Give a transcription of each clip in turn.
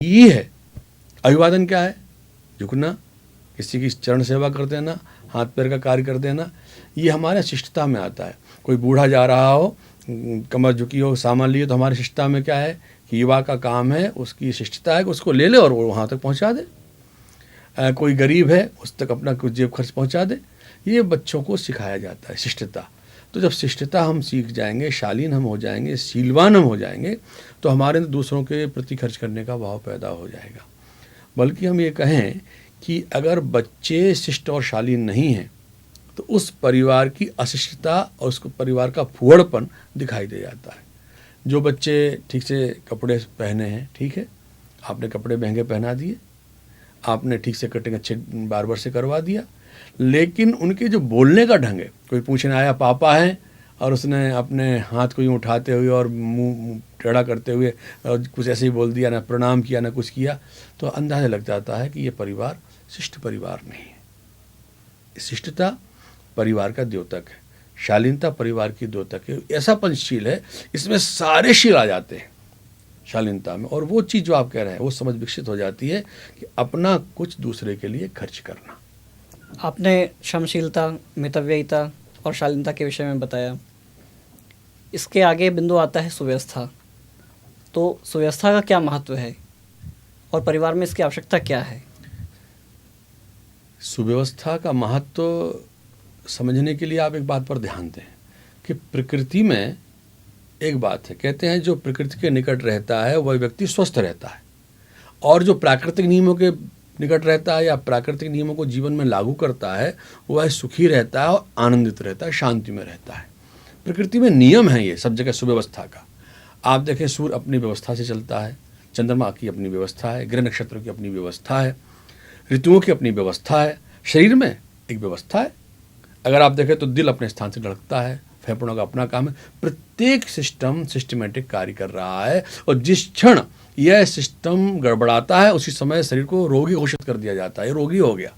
ये है। अभिवादन क्या है? झुकना, किसी की चरण सेवा कर देना, हाथ पैर का कार्य कर देना, ये हमारे शिष्टता में आता है। कोई बूढ़ा जा रहा हो, कमर झुकी हो, सामान लिए, तो हमारी शिष्टता में क्या है कि युवा का काम है, उसकी शिष्टता है कि उसको ले ले और वो वहाँ तक पहुँचा दे। कोई गरीब है, उस तक अपना कुछ जेब खर्च पहुँचा दे। ये बच्चों को सिखाया जाता है शिष्टता। तो जब शिष्टता हम सीख जाएंगे, शालीन हम हो जाएंगे, शीलवान हम हो जाएंगे, तो हमारे अंदर दूसरों के प्रति खर्च करने का भाव पैदा हो जाएगा। बल्कि हम ये कहें कि अगर बच्चे शिष्ट और शालीन नहीं हैं तो उस परिवार की अशिष्टता और उसको परिवार का फुहड़पन दिखाई दे जाता है। जो बच्चे ठीक से कपड़े पहने हैं, ठीक है, आपने कपड़े महंगे पहना दिए, आपने ठीक से कटिंग अच्छे बार्बर से करवा दिया, लेकिन उनके जो बोलने का ढंग है, कोई पूछने आया पापा है और उसने अपने हाथ को यूँ उठाते हुए और मुंह टेढ़ा करते हुए और कुछ ऐसे ही बोल दिया, ना प्रणाम किया ना कुछ किया, तो अंदाज़ा लग जाता है कि ये परिवार शिष्ट परिवार नहीं है। शिष्टता परिवार का द्योतक है, शालीनता परिवार की द्योतक है। ऐसा पंचशील है, इसमें सारे शील आ जाते हैं शालीनता में। और वो चीज़ जो आप कह रहे हैं वो समझ विकसित हो जाती है कि अपना कुछ दूसरे के लिए खर्च करना। आपने क्षमशीलता, मितव्ययिता और शालीनता के विषय में बताया। इसके आगे बिंदु आता है सुव्यवस्था। तो सुव्यवस्था का क्या महत्व है और परिवार में इसकी आवश्यकता क्या है? सुव्यवस्था का महत्व समझने के लिए आप एक बात पर ध्यान दें कि प्रकृति में एक बात है, कहते हैं जो प्रकृति के निकट रहता है वह व्यक्ति स्वस्थ रहता है, और जो प्राकृतिक नियमों के निकट रहता है या प्राकृतिक नियमों को जीवन में लागू करता है वह सुखी रहता है और आनंदित रहता है, शांति में रहता है। प्रकृति में नियम है ये सब जगह सुव्यवस्था का। आप देखें, सूर्य अपनी व्यवस्था से चलता है, चंद्रमा की अपनी व्यवस्था है, ग्रह नक्षत्रों की अपनी व्यवस्था है, ऋतुओं की अपनी व्यवस्था है, शरीर में एक व्यवस्था है। अगर आप देखें तो दिल अपने स्थान से धड़कता है, फेफड़ों का अपना काम है। प्रत्येक सिस्टम सिस्टमेटिक कार्य कर रहा है, और जिस क्षण यह सिस्टम गड़बड़ाता है उसी समय शरीर को रोगी घोषित कर दिया जाता है, ये रोगी हो गया,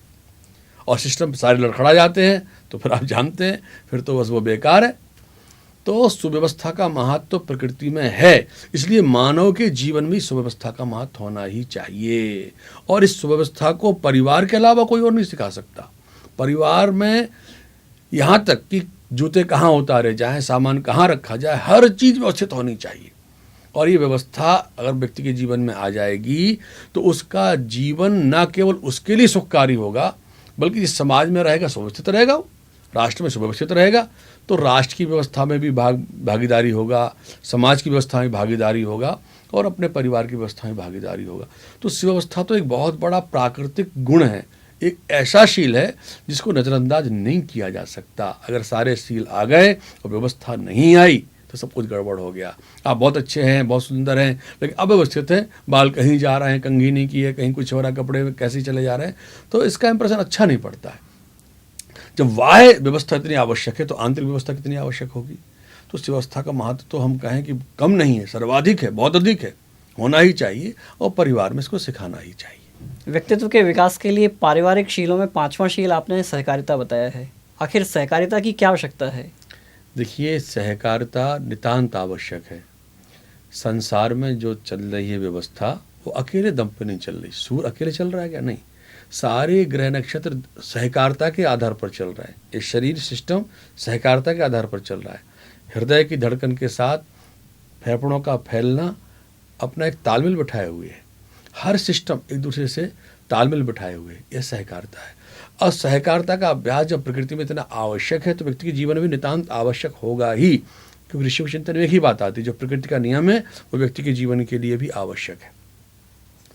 और सिस्टम सारे लड़खड़ा जाते हैं, तो फिर आप जानते हैं फिर तो बस वो बेकार है। तो सुव्यवस्था का महत्व तो प्रकृति में है, इसलिए मानव के जीवन में सुव्यवस्था का महत्व होना ही चाहिए। और इस सुव्यवस्था को परिवार के अलावा कोई और नहीं सिखा सकता। परिवार में यहाँ तक कि जूते कहाँ उतारे जाएं, सामान कहाँ रखा जाए, हर चीज़ व्यवस्थित होनी चाहिए। और ये व्यवस्था अगर व्यक्ति के जीवन में आ जाएगी तो उसका जीवन न केवल उसके लिए सुखकारी होगा, बल्कि जिस समाज में रहेगा सुव्यवस्थित रहेगा, राष्ट्र में सुव्यवस्थित रहेगा, तो राष्ट्र की व्यवस्था में भी भागीदारी होगा, समाज की व्यवस्था में भागीदारी होगा, और अपने परिवार की व्यवस्था में भागीदारी होगा। तो सुव्यवस्था तो एक बहुत बड़ा प्राकृतिक गुण है, एक ऐसा शील है जिसको नज़रअंदाज नहीं किया जा सकता। अगर सारे शील आ गए और व्यवस्था नहीं आई तो सब कुछ गड़बड़ हो गया। आप बहुत अच्छे हैं, बहुत सुंदर हैं, लेकिन अव्यवस्थित हैं, बाल कहीं जा रहे हैं, कंघी नहीं की है, कहीं कुछ हो रहा है, कपड़े में कैसे चले जा रहे हैं, तो इसका इंप्रेशन अच्छा नहीं पड़ता है। जब बाह्य व्यवस्था इतनी आवश्यक है तो आंतरिक व्यवस्था कितनी आवश्यक होगी। तो इस व्यवस्था का महत्व तो हम कहें कि कम नहीं है, सर्वाधिक है, बहुत अधिक है, होना ही चाहिए, और परिवार में इसको सिखाना ही चाहिए। व्यक्तित्व के विकास के लिए पारिवारिक शीलों में पांचवा शील आपने सहकारिता बताया है। आखिर सहकारिता की क्या आवश्यकता है? देखिए, सहकारिता नितांत आवश्यक है। संसार में जो चल रही है व्यवस्था वो अकेले दम पे नहीं चल रही। सूर्य अकेले चल रहा है क्या? नहीं, सारे ग्रह नक्षत्र सहकारिता के आधार पर चल रहा है। ये शरीर सिस्टम सहकारिता के आधार पर चल रहा है। हृदय की धड़कन के साथ फेफड़ों का फैलना अपना एक तालमेल बिठाए हुए है। हर सिस्टम एक दूसरे से तालमेल बिठाए हुए, यह सहकारिता है। और सहकारिता का अभ्यास जब प्रकृति में इतना आवश्यक है तो व्यक्ति के जीवन में नितांत आवश्यक होगा ही, क्योंकि ऋषि चिंतन में एक ही बात आती है, जो प्रकृति का नियम है वो व्यक्ति के जीवन के लिए भी आवश्यक है।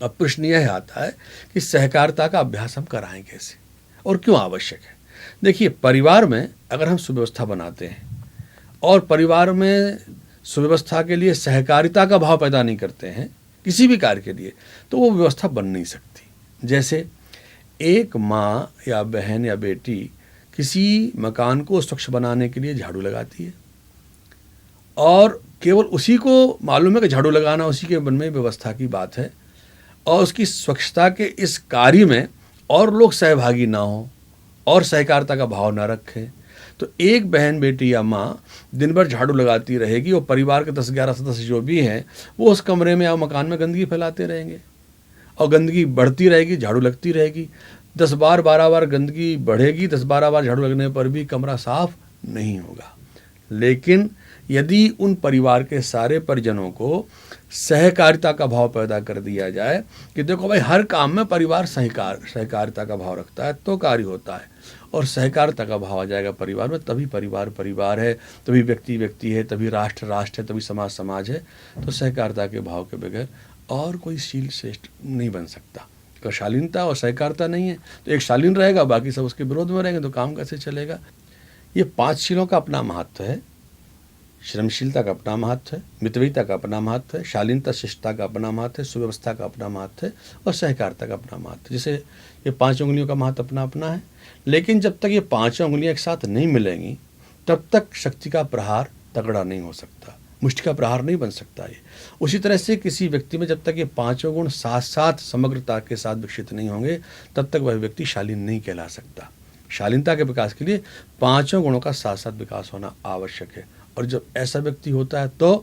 अब प्रश्न यह आता है कि सहकारिता का अभ्यास हम कराएं कैसे और क्यों आवश्यक है। देखिए, परिवार में अगर हम सुव्यवस्था बनाते हैं और परिवार में सुव्यवस्था के लिए सहकारिता का भाव पैदा नहीं करते हैं किसी भी कार्य के लिए, तो वो व्यवस्था बन नहीं सकती। जैसे एक माँ या बहन या बेटी किसी मकान को स्वच्छ बनाने के लिए झाड़ू लगाती है, और केवल उसी को मालूम है कि झाड़ू लगाना उसी के मन में व्यवस्था की बात है, और उसकी स्वच्छता के इस कार्य में और लोग सहभागी ना हों और सहकारिता का भाव ना रखें, तो एक बहन बेटी या माँ दिन भर झाड़ू लगाती रहेगी और परिवार के 10-11 सदस्य जो भी हैं वो उस कमरे में या मकान में गंदगी फैलाते रहेंगे। और गंदगी बढ़ती रहेगी, झाड़ू लगती रहेगी। 10 बार 12 बार गंदगी बढ़ेगी, 10-12 बार झाड़ू लगने पर भी कमरा साफ नहीं होगा। लेकिन यदि उन परिवार के सारे परिजनों को सहकारिता का भाव पैदा कर दिया जाए कि देखो भाई, हर काम में परिवार सहकारिता का भाव रखता है तो कार्य होता है, और सहकारिता का भाव आ जाएगा परिवार में, तभी परिवार परिवार है, तभी व्यक्ति व्यक्ति है, तभी राष्ट्र राष्ट्र है, तभी समाज समाज है। तो सहकारिता के भाव के बगैर और कोई शील श्रेष्ठ नहीं बन सकता। अगर शालीनता और सहकारिता नहीं है तो एक शालीन रहेगा, बाकी सब उसके विरोध में रहेंगे, तो काम कैसे चलेगा। ये 5 शीलों का अपना महत्व है। श्रमशीलता का अपना महत्व है, मितव्ययिता का अपना महत्व है, शालीनता शिष्टता का अपना महत्व है, सुव्यवस्था का अपना महत्व है, और सहकारिता का अपना महत्व है। जैसे ये 5 उंगलियों का महत्व अपना अपना है। लेकिन जब तक ये 5 उंगलियां एक साथ नहीं मिलेंगी तब तक शक्ति का प्रहार तगड़ा नहीं हो सकता, मुष्टि का प्रहार नहीं बन सकता ये। उसी तरह से किसी व्यक्ति में जब तक ये 5 गुण साथ साथ समग्रता के साथ विकसित नहीं होंगे तब तक वह व्यक्ति शालीन नहीं कहला सकता। शालीनता के विकास के लिए 5 गुणों का साथ साथ विकास होना आवश्यक है। और जब ऐसा व्यक्ति होता है तो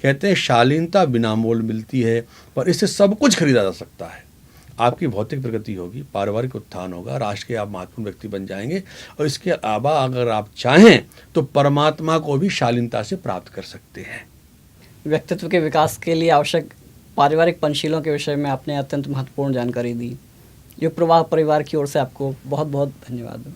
कहते हैं शालीनता बिना मोल मिलती है, पर इससे सब कुछ खरीदा जा सकता है। आपकी भौतिक प्रगति होगी, पारिवारिक उत्थान होगा, राष्ट्र के आप महत्वपूर्ण व्यक्ति बन जाएंगे, और इसके अलावा अगर आप चाहें तो परमात्मा को भी शालीनता से प्राप्त कर सकते हैं। व्यक्तित्व के विकास के लिए आवश्यक पारिवारिक पंचशीलों के विषय में आपने अत्यंत महत्वपूर्ण जानकारी दी। युग प्रवाह परिवार की ओर से आपको बहुत बहुत धन्यवाद।